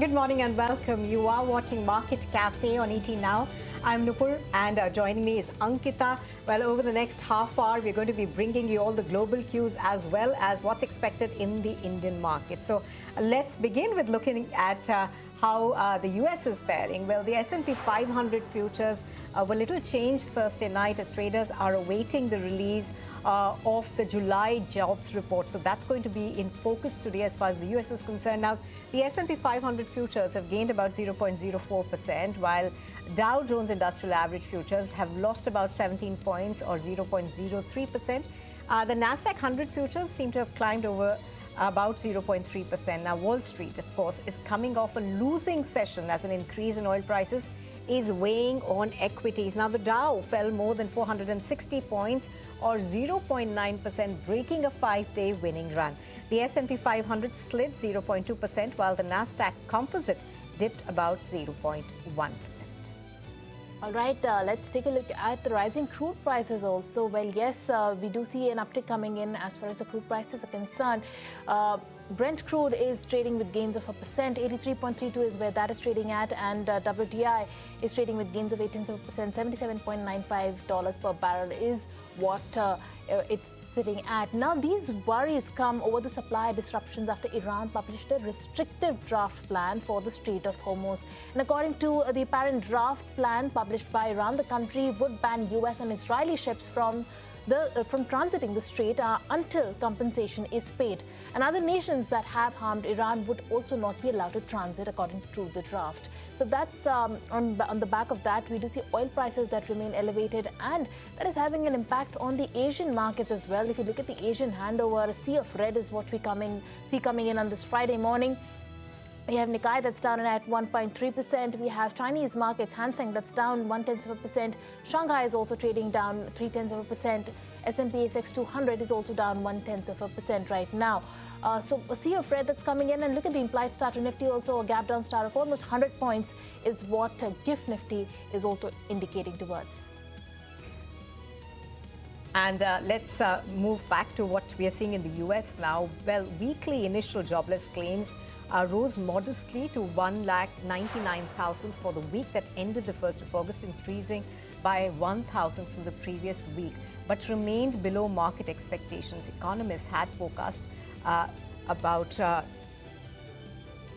Good morning and welcome. You are watching Market Cafe on ET Now. I'm Nupur and joining me is Ankita. Well, over the next half hour, we're going to be bringing you all the global cues as well as what's expected in the Indian market. So let's begin with looking at how the US is faring. Well, the S&P 500 futures were little changed Thursday night as traders are awaiting the release of the July jobs report. So that's going to be in focus today as far as the US is concerned. Now, the S&P 500 futures have gained about 0.04%, while Dow Jones Industrial Average futures have lost about 17 points or 0.03%. The Nasdaq 100 futures seem to have climbed over about 0.3%. Now, Wall Street, of course, is coming off a losing session as an increase in oil prices is weighing on equities. Now, the Dow fell more than 460 points or 0.9%, breaking a 5-day winning run. The S&P 500 slid 0.2%, while the Nasdaq Composite dipped about 0.1%. All right, let's take a look at the rising crude prices also. Well, yes, we do see an uptick coming in as far as the crude prices are concerned. Brent crude is trading with gains of 1%, 83.32 is where that is trading at, and WTI is trading with gains of 0.8%, $77.95 per barrel is what it's sitting at. Now, these worries come over the supply disruptions after Iran published a restrictive draft plan for the Strait of Hormuz. And according to the apparent draft plan published by Iran, the country would ban US and Israeli ships from transiting the strait until compensation is paid. And other nations that have harmed Iran would also not be allowed to transit according to the draft. So that's on the back of that, we do see oil prices that remain elevated, and that is having an impact on the Asian markets as well. If you look at the Asian handover, a sea of red is what we see coming in on this Friday morning. We have Nikkei that's down at 1.3%. We have Chinese markets, Hang Seng that's down 0.1%. Shanghai is also trading down 0.3%. S&P ASX 200 is also down 0.1% right now. So a sea of red that's coming in, and look at the implied start to Nifty, also a gap down start of almost 100 points is what GIFT Nifty is also indicating towards. And let's move back to what we are seeing in the US now. Well, weekly initial jobless claims rose modestly to 1,99,000 for the week that ended the 1st of August, increasing by 1,000 from the previous week, but remained below market expectations. Economists had forecast about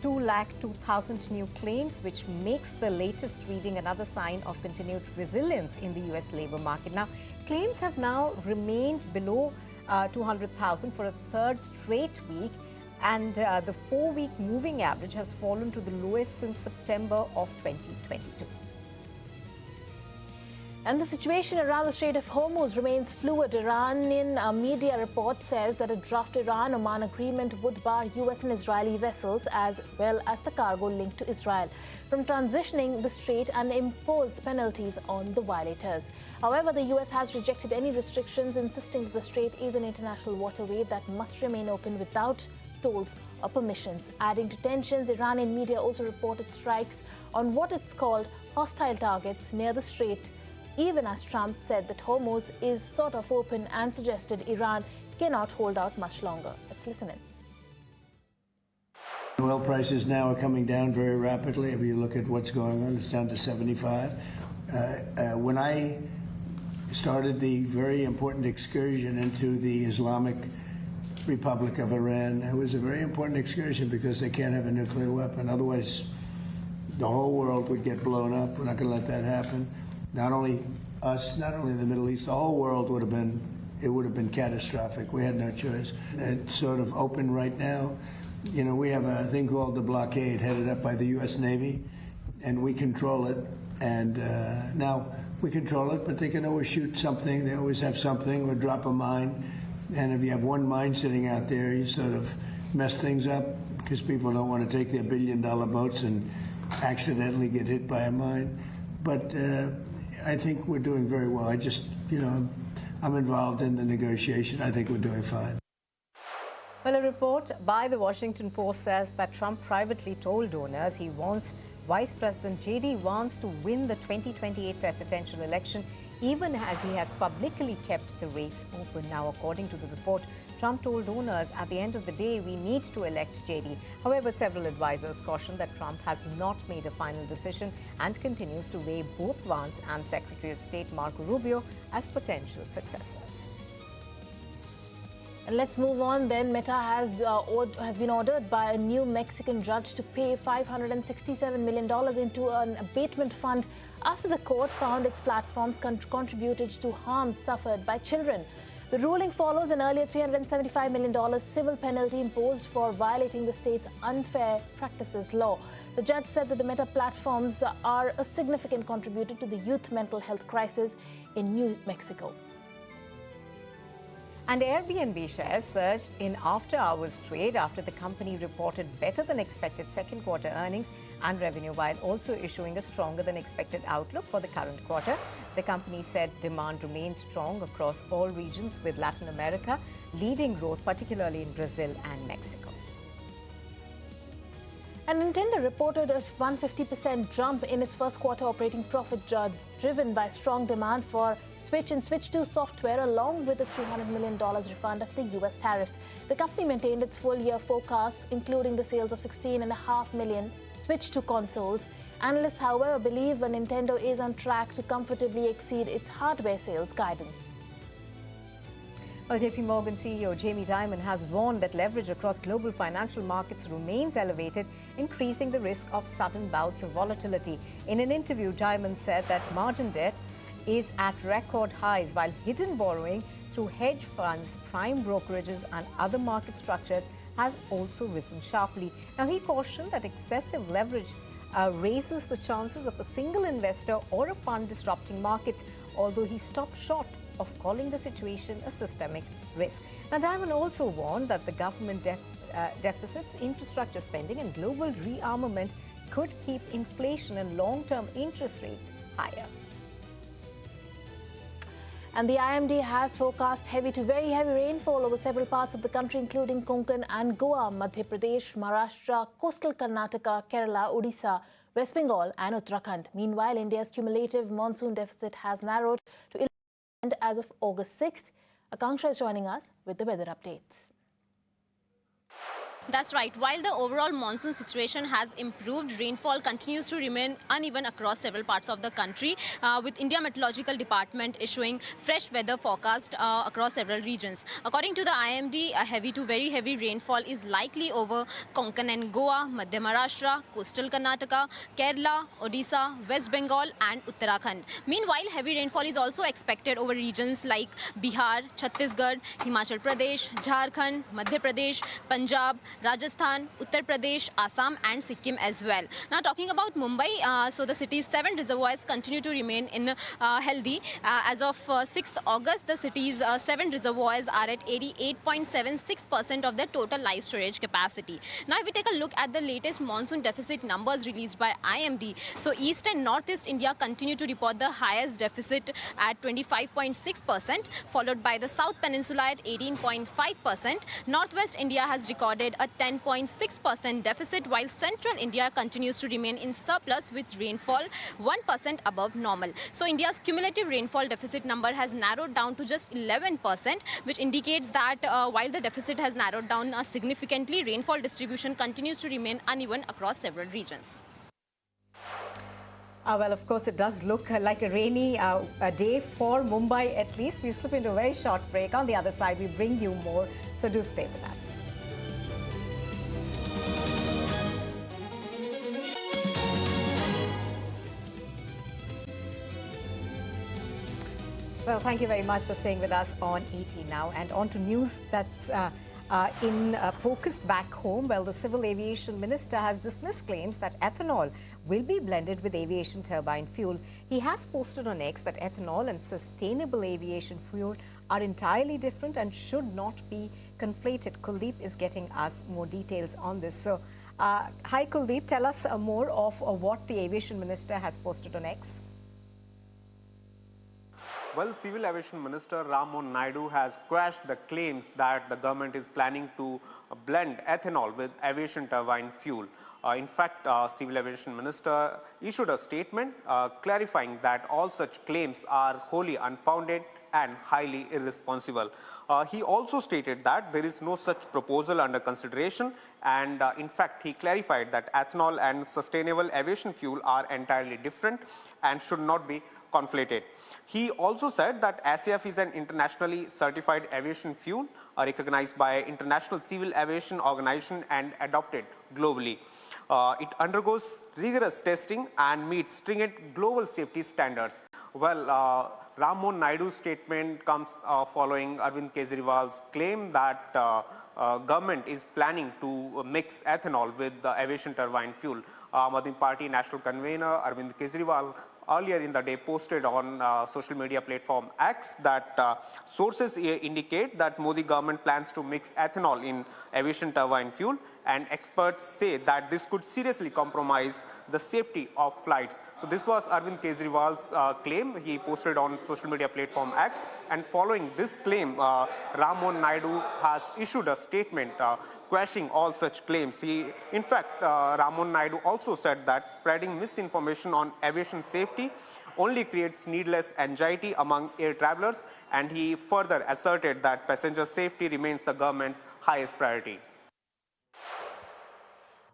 202,000 new claims, which makes the latest reading another sign of continued resilience in the US labor market. Now, claims have now remained below 200,000 for a third straight week, and the 4-week moving average has fallen to the lowest since September of 2022. And the situation around the Strait of Hormuz remains fluid. Iranian media report says that a draft Iran-Oman agreement would bar US and Israeli vessels as well as the cargo linked to Israel from transitioning the strait and impose penalties on the violators. However, the US has rejected any restrictions, insisting that the strait is an international waterway that must remain open without tolls or permissions. Adding to tensions, Iranian media also reported strikes on what it's called hostile targets near the strait, even as Trump said that Hormuz is sort of open and suggested Iran cannot hold out much longer. Let's listen in. Oil prices now are coming down very rapidly. If you look at what's going on, it's down to 75. When I started the very important excursion into the Islamic Republic of Iran, it was a very important excursion because they can't have a nuclear weapon. Otherwise, the whole world would get blown up. We're not going to let that happen. Not only us, not only the Middle East, the whole world would have been catastrophic. We had no choice. It's sort of open right now. You know, we have a thing called the blockade headed up by the U.S. Navy, and we control it. And now we control it, but they can always shoot something. They always have something, or drop a mine. And if you have one mine sitting out there, you sort of mess things up because people don't want to take their billion-dollar boats and accidentally get hit by a mine. But I think we're doing very well. I'm involved in the negotiation. I think we're doing fine. Well, a report by the Washington Post says that Trump privately told donors he wants Vice President J.D. Vance to win the 2028 presidential election, even as he has publicly kept the race open. Now, according to the report, Trump told owners, at the end of the day, we need to elect JD. However, several advisors cautioned that Trump has not made a final decision and continues to weigh both Vance and Secretary of State Marco Rubio as potential successors. And let's move on then. Meta has been ordered by a New Mexican judge to pay $567 million into an abatement fund after the court found its platforms contributed to harm suffered by children. The ruling follows an earlier $375 million civil penalty imposed for violating the state's unfair practices law. The judge said that the Meta platforms are a significant contributor to the youth mental health crisis in New Mexico. And Airbnb shares surged in after-hours trade after the company reported better-than-expected second-quarter earnings and revenue, while also issuing a stronger-than-expected outlook for the current quarter. The company said demand remains strong across all regions, with Latin America leading growth, particularly in Brazil and Mexico. And Nintendo reported a 150% jump in its first-quarter operating profit, driven by strong demand for Switch and Switch 2 software, along with a $300 million refund of the US tariffs. The company maintained its full-year forecasts, including the sales of 16.5 million Switch 2 consoles. Analysts, however, believe that Nintendo is on track to comfortably exceed its hardware sales guidance. Well, JP Morgan CEO Jamie Dimon has warned that leverage across global financial markets remains elevated, increasing the risk of sudden bouts of volatility. In an interview, Dimon said that margin debt is at record highs, while hidden borrowing through hedge funds, prime brokerages and other market structures has also risen sharply. Now, he cautioned that excessive leverage raises the chances of a single investor or a fund disrupting markets, although he stopped short of calling the situation a systemic risk. Now, Dimon also warned that the government deficits, infrastructure spending and global rearmament could keep inflation and long-term interest rates higher. And the IMD has forecast heavy to very heavy rainfall over several parts of the country, including Konkan and Goa, Madhya Pradesh, Maharashtra, coastal Karnataka, Kerala, Odisha, West Bengal and Uttarakhand. Meanwhile, India's cumulative monsoon deficit has narrowed to 11% as of August 6th. Akanksha is joining us with the weather updates. That's right. While the overall monsoon situation has improved, rainfall continues to remain uneven across several parts of the country, with India Meteorological Department issuing fresh weather forecast across several regions. According to the IMD, a heavy to very heavy rainfall is likely over Konkan and Goa, Madhya Maharashtra, coastal Karnataka, Kerala, Odisha, West Bengal and Uttarakhand. Meanwhile, heavy rainfall is also expected over regions like Bihar, Chhattisgarh, Himachal Pradesh, Jharkhand, Madhya Pradesh, Punjab, Rajasthan, Uttar Pradesh, Assam and Sikkim as well. Now, talking about Mumbai, so the city's 7 reservoirs continue to remain in healthy. As of 6th August, the city's 7 reservoirs are at 88.76% of their total live storage capacity. Now, if we take a look at the latest monsoon deficit numbers released by IMD, so East and Northeast India continue to report the highest deficit at 25.6%, followed by the South Peninsula at 18.5%. Northwest India has recorded a 10.6% deficit, while Central India continues to remain in surplus with rainfall 1% above normal. So India's cumulative rainfall deficit number has narrowed down to just 11%, which indicates that while the deficit has narrowed down significantly, rainfall distribution continues to remain uneven across several regions. Well, of course, it does look like a rainy day for Mumbai at least. We slip into a very short break. On the other side, we bring you more, so do stay with us. Well, thank you very much for staying with us on ET Now. And on to news that's in focus back home. Well, the Civil Aviation Minister has dismissed claims that ethanol will be blended with aviation turbine fuel. He has posted on X that ethanol and sustainable aviation fuel are entirely different and should not be conflated. Kuldeep is getting us more details on this. So, hi Kuldeep, tell us more of what the Aviation Minister has posted on X. Well, Civil Aviation Minister Ram Mohan Naidu has quashed the claims that the government is planning to blend ethanol with aviation turbine fuel. In fact, Civil Aviation Minister issued a statement clarifying that all such claims are wholly unfounded and highly irresponsible. He also stated that there is no such proposal under consideration, and in fact he clarified that ethanol and sustainable aviation fuel are entirely different and should not be conflated. He also said that SAF is an internationally certified aviation fuel recognized by International Civil Aviation Organization and adopted globally. It undergoes rigorous testing and meets stringent global safety standards. Well, Ram Mohan Naidu's statement comes following Arvind Kejriwal's claim that government is planning to mix ethanol with the aviation turbine fuel. Aam Aadmi Party National Convener Arvind Kejriwal earlier in the day posted on social media platform X that sources indicate that Modi government plans to mix ethanol in aviation turbine fuel, and experts say that this could seriously compromise the safety of flights. So this was Arvind Kejriwal's claim. He posted on social media platform X, and following this claim, Ram Mohan Naidu has issued a statement quashing all such claims. In fact, Ram Mohan Naidu also said that spreading misinformation on aviation safety only creates needless anxiety among air travelers, and he further asserted that passenger safety remains the government's highest priority.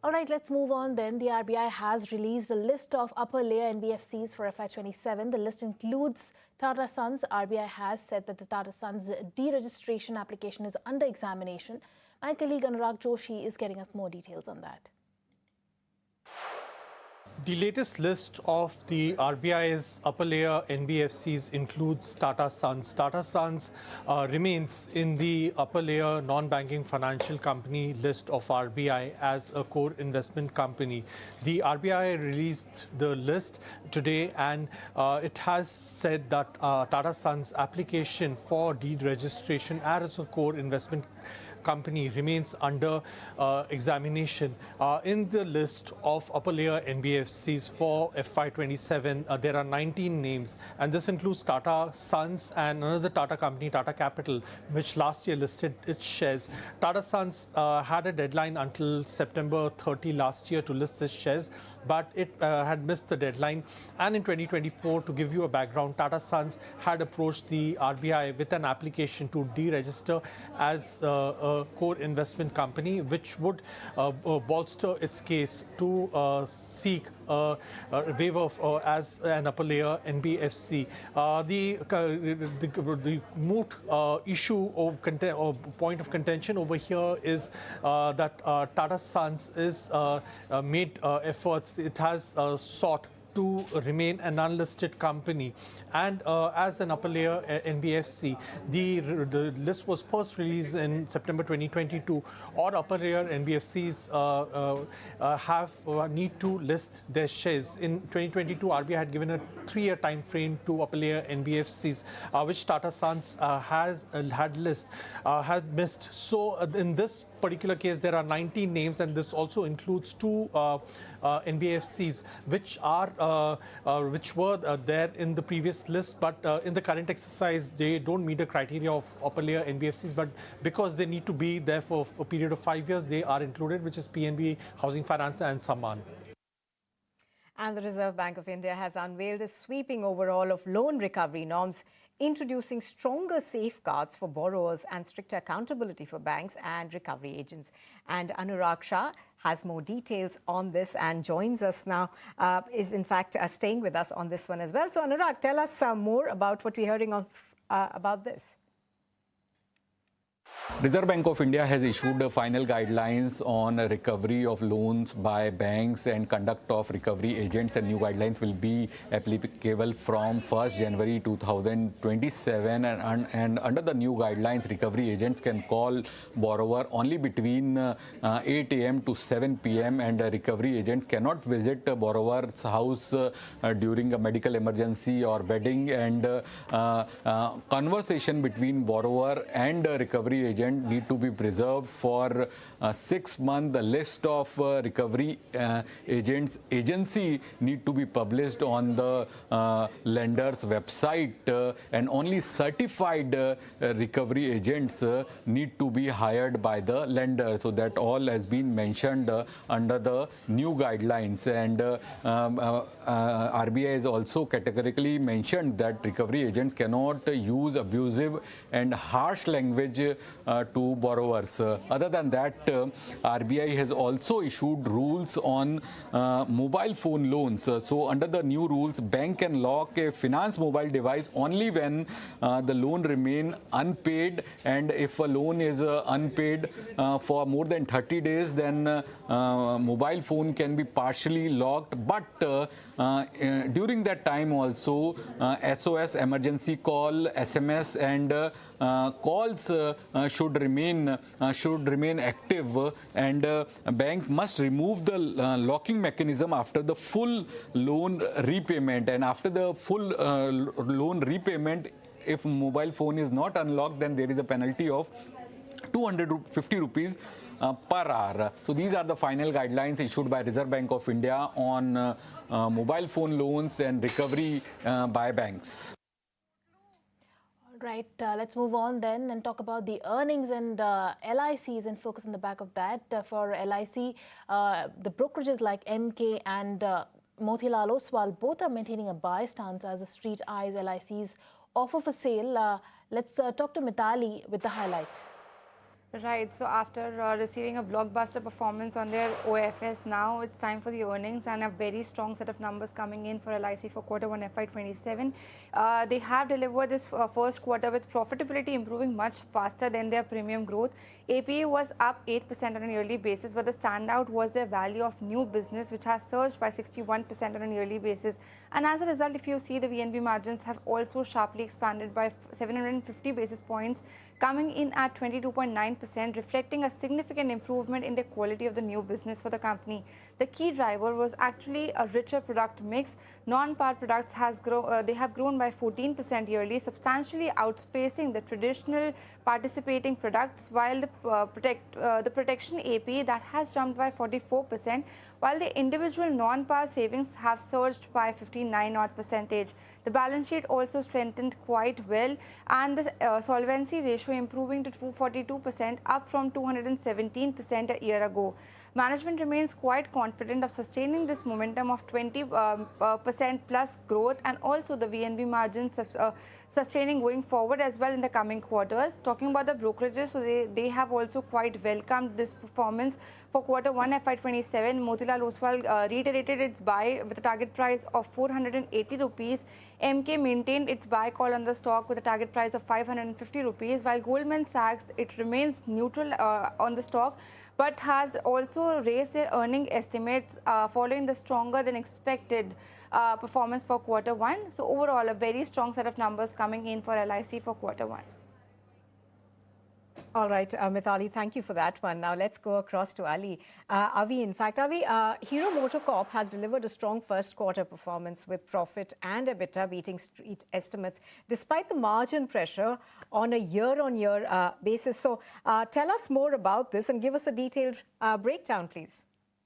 All right, let's move on then. The RBI has released a list of upper layer NBFCs for FY27. The list includes Tata Sons. RBI has said that the Tata Sons deregistration application is under examination. My colleague Anurag Joshi is getting us more details on that. The latest list of the RBI's upper layer NBFCs includes Tata Sons. Tata Sons remains in the upper layer non-banking financial company list of RBI as a core investment company. The RBI released the list today, and it has said that Tata Sons application for deregistration as a core investment company remains under examination. In the list of upper layer NBFCs for FY27, there are 19 names, and this includes Tata Sons and another Tata company, Tata Capital, which last year listed its shares. Tata Sons had a deadline until September 30 last year to list its shares, but it had missed the deadline. And in 2024, to give you a background, Tata Sons had approached the RBI with an application to deregister as a core investment company, which would bolster its case to seek a waiver as an upper layer NBFC. The moot issue or point of contention over here is that Tata Sons is made efforts. It has sought to remain an unlisted company, and as an upper layer NBFC, the list was first released in September 2022. Or upper layer NBFCs need to list their shares. In 2022, RBI had given a 3-year time frame to upper layer NBFCs, which Tata Sons had missed. So in this particular case, there are 19 names, and this also includes 2 NBFCs which were there in the previous list, but in the current exercise they don't meet the criteria of upper layer NBFCs, but because they need to be there for a period of 5 years, they are included, which is PNB, Housing Finance and Sammaan. And the Reserve Bank of India has unveiled a sweeping overhaul of loan recovery norms, introducing stronger safeguards for borrowers and stricter accountability for banks and recovery agents. And Anurag Shah has more details on this and joins us now, is in fact staying with us on this one as well. So Anurag, tell us more about what we're hearing about this. Reserve Bank of India has issued final guidelines on recovery of loans by banks and conduct of recovery agents, and new guidelines will be applicable from 1st January 2027. And under the new guidelines, recovery agents can call borrower only between 8 a.m. to 7 p.m. and recovery agents cannot visit a borrower's house during a medical emergency or wedding, and conversation between borrower and recovery agent agent need to be preserved for 6 months. The list of recovery agents agency need to be published on the lender's website, and only certified recovery agents need to be hired by the lender. So that all has been mentioned under the new guidelines, and RBI has also categorically mentioned that recovery agents cannot use abusive and harsh language to borrowers. Other than that, RBI has also issued rules on mobile phone loans. So under the new rules, bank can lock a finance mobile device only when the loan remain unpaid, and if a loan is unpaid for more than 30 days, then mobile phone can be partially locked. But during that time also, SOS, emergency call, SMS, and calls should remain active, and bank must remove the locking mechanism after the full loan repayment. And after the full loan repayment, if mobile phone is not unlocked, then there is a penalty of 250 rupees per hour. So these are the final guidelines issued by Reserve Bank of India on mobile phone loans and recovery by banks. Right, let's move on then and talk about the earnings and LICs and focus on the back of that. For LIC, the brokerages like MK and Motilal Oswal both are maintaining a buy stance as the street eyes LICs offer for sale. Let's talk to Mitali with the highlights. Right, so after receiving a blockbuster performance on their OFS, now it's time for the earnings and a very strong set of numbers coming in for LIC for Q1 FY27. They have delivered this first quarter with profitability improving much faster than their premium growth. APE was up 8% on a yearly basis, but the standout was their value of new business, which has surged by 61% on a yearly basis. And as a result, if you see, the VNB margins have also sharply expanded by 750 basis points, coming in at 22.9%, reflecting a significant improvement in the quality of the new business for the company. The key driver was actually a richer product mix. Non-par products they have grown by 14% yearly, substantially outspacing the traditional participating products, while the protection AP that has jumped by 44%, while the individual non-par savings have surged by 59%. The balance sheet also strengthened quite well, and the solvency ratio improving to 242%, up from 217% a year ago. Management remains quite confident of sustaining this momentum of 20% plus growth, and also the VNB margins sustaining going forward as well in the coming quarters. Talking about the brokerages, so they have also quite welcomed this performance for Q1 FY27. Motilal Oswal reiterated its buy with a target price of 480 rupees. MK maintained its buy call on the stock with a target price of 550 rupees, while Goldman Sachs, it remains neutral on the stock, but has also raised their earning estimates following the stronger than expected performance for Q1. So overall, a very strong set of numbers coming in for LIC for Q1. All right, Mithali, thank you for that one. Now let's go across to Ali. Avi, Hero MotoCorp has delivered a strong first quarter performance with profit and EBITDA beating street estimates, despite the margin pressure on a year-on-year basis. So tell us more about this and give us a detailed breakdown, please.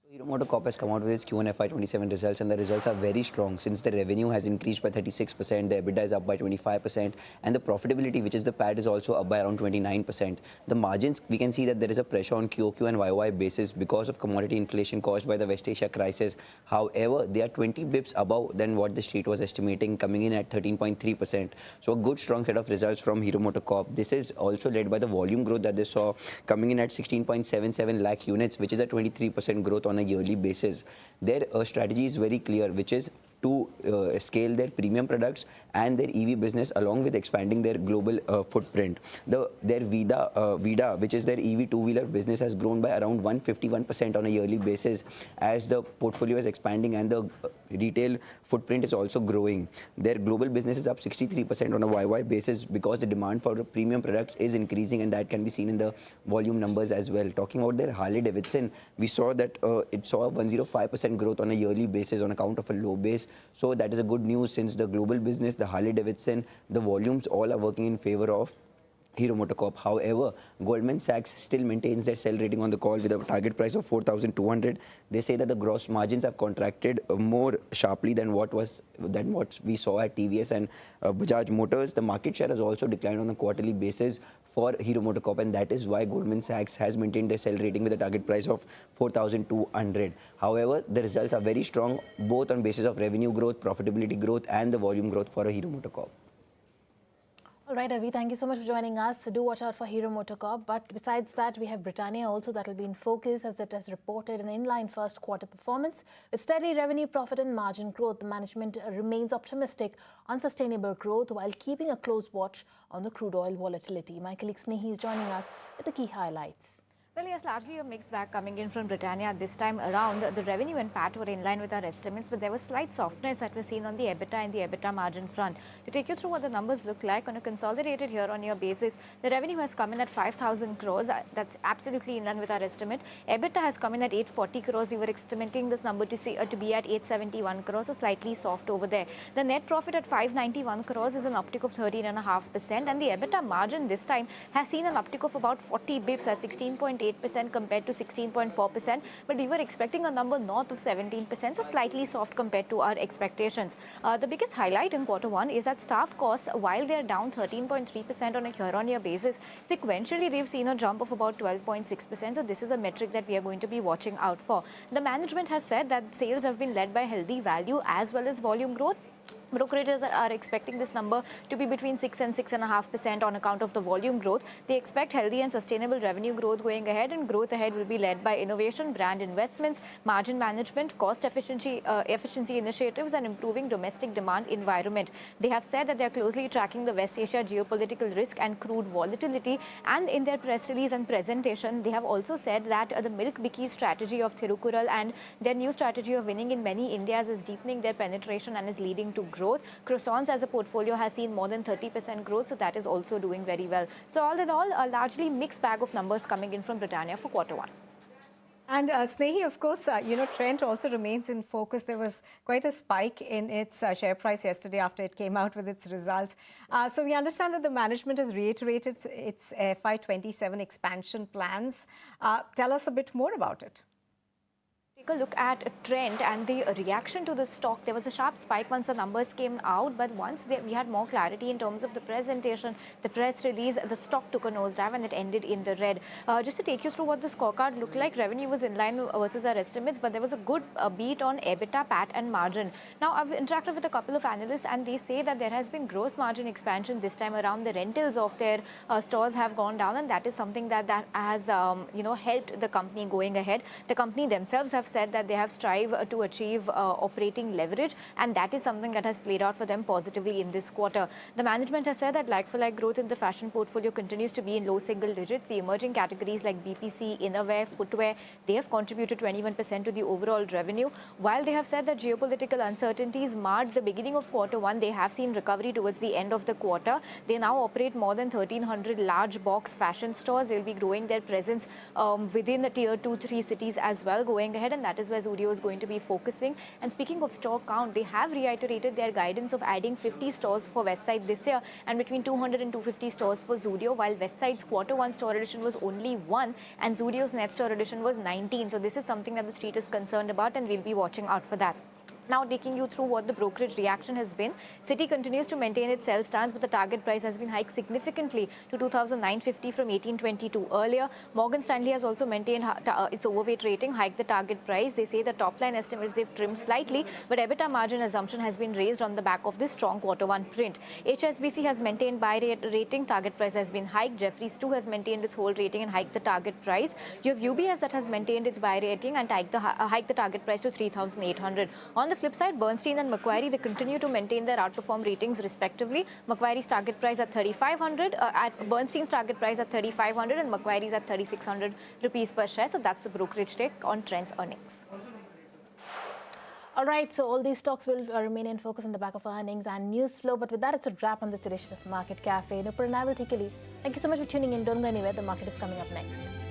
Hero MotoCorp has come out with its Q1 FY27 results, and the results are very strong since the revenue has increased by 36%, the EBITDA is up by 25%, and the profitability, which is the PAT, is also up by around 29%. The margins, we can see that there is a pressure on QOQ and YY basis because of commodity inflation caused by the West Asia crisis. However, they are 20 bips above than what the street was estimating, coming in at 13.3%. So a good strong set of results from Hero MotoCorp. This is also led by the volume growth that they saw, coming in at 16.77 lakh units, which is a 23% growth on a yearly basis. Their strategy is very clear, which is to scale their premium products and their EV business, along with expanding their global footprint. Their Vida, which is their EV two-wheeler business, has grown by around 151% on a yearly basis as the portfolio is expanding and the retail footprint is also growing. Their global business is up 63% on a YY basis because the demand for the premium products is increasing, and that can be seen in the volume numbers as well. Talking about their Harley Davidson, we saw that it saw a 105% growth on a yearly basis on account of a low base. So that is a good news, since the global business, the Harley Davidson, the volumes all are working in favor of Hero MotoCorp. However, Goldman Sachs still maintains their sell rating on the call with a target price of 4,200. They say that the gross margins have contracted more sharply than what we saw at TVS and Bajaj Motors. The market share has also declined on a quarterly basis for Hero MotoCorp, and that is why Goldman Sachs has maintained their sell rating with a target price of 4,200. However, the results are very strong, both on basis of revenue growth, profitability growth, and the volume growth for a Hero MotoCorp. All right, Avi, thank you so much for joining us. Do watch out for Hero MotoCorp. But besides that, we have Britannia also that will be in focus as it has reported an inline first quarter performance. With steady revenue, profit and margin growth, the management remains optimistic on sustainable growth while keeping a close watch on the crude oil volatility. My colleague Snehi is joining us with the key highlights. Well, yes, largely a mixed bag coming in from Britannia this time around. The revenue and PAT were in line with our estimates, but there was slight softness that was seen on the EBITDA and the EBITDA margin front. To take you through what the numbers look like on a consolidated year-on-year basis, the revenue has come in at 5,000 crores. That's absolutely in line with our estimate. EBITDA has come in at 840 crores. We were estimating this number to be at 871 crores, so slightly soft over there. The net profit at 591 crores is an uptick of 13.5%, and the EBITDA margin this time has seen an uptick of about 40 bips at 16.8% compared to 16.4%, but we were expecting a number north of 17%, so slightly soft compared to our expectations. The biggest highlight in quarter one is that staff costs, while they're down 13.3% on a year-on-year basis, sequentially they've seen a jump of about 12.6%, so this is a metric that we are going to be watching out for. The management has said that sales have been led by healthy value as well as volume growth. Brokerages are expecting this number to be between 6 and 6.5% on account of the volume growth. They expect healthy and sustainable revenue growth going ahead, and growth ahead will be led by innovation, brand investments, margin management, cost efficiency initiatives, and improving domestic demand environment. They have said that they are closely tracking the West Asia geopolitical risk and crude volatility, and in their press release and presentation, they have also said that the Milk Bikis strategy of Thirukural and their new strategy of winning in many Indias is deepening their penetration and is leading to growth. Croissants as a portfolio has seen more than 30% growth, so that is also doing very well. So all in all, a largely mixed bag of numbers coming in from Britannia for quarter one. And Snehi, of course, Trent also remains in focus. There was quite a spike in its share price yesterday after it came out with its results. So we understand that the management has reiterated its FY27 expansion plans. Tell us a bit more about it. Take a look at Trent and the reaction to the stock. There was a sharp spike once the numbers came out, but once we had more clarity in terms of the presentation, the press release, the stock took a nosedive and it ended in the red. Just to take you through what the scorecard looked like, revenue was in line versus our estimates, but there was a good beat on EBITDA, PAT and margin. Now, I've interacted with a couple of analysts and they say that there has been gross margin expansion this time around. The rentals of their stores have gone down, and that is something that has helped the company going ahead. The company themselves have said that they have strived to achieve operating leverage, and that is something that has played out for them positively in this quarter. The management has said that like-for-like growth in the fashion portfolio continues to be in low single digits. The emerging categories like BPC, innerwear, footwear, they have contributed 21% to the overall revenue. While they have said that geopolitical uncertainties marred the beginning of quarter one, they have seen recovery towards the end of the quarter. They now operate more than 1,300 large box fashion stores. They will be growing their presence within the tier 2-3 cities as well going ahead, and that is where Zudio is going to be focusing. And speaking of store count, they have reiterated their guidance of adding 50 stores for Westside this year and between 200 and 250 stores for Zudio, while Westside's quarter one store addition was only 1 and Zudio's net store addition was 19. So this is something that the street is concerned about, and we'll be watching out for that. Now taking you through what the brokerage reaction has been. Citi continues to maintain its sell stance, but the target price has been hiked significantly to 2,950 from 1,822 earlier. Morgan Stanley has also maintained its overweight rating, hiked the target price. They say the top line estimates they've trimmed slightly, but EBITDA margin assumption has been raised on the back of this strong quarter one print. HSBC has maintained buy rating, target price has been hiked. Jefferies too has maintained its hold rating and hiked the target price. You have UBS that has maintained its buy rating and hiked the target price to 3,800. On the flip side, Bernstein and Macquarie, they continue to maintain their outperform ratings respectively. Macquarie's target price at 3,500, at Bernstein's target price at 3,500, and Macquarie's at 3,600 rupees per share. So that's the brokerage take on Trent's earnings. All right, so all these stocks will remain in focus on the back of earnings and news flow. But with that, it's a wrap on this edition of Market Cafe. Nupur and I will take a leave. Thank you so much for tuning in. Don't go anywhere. The market is coming up next.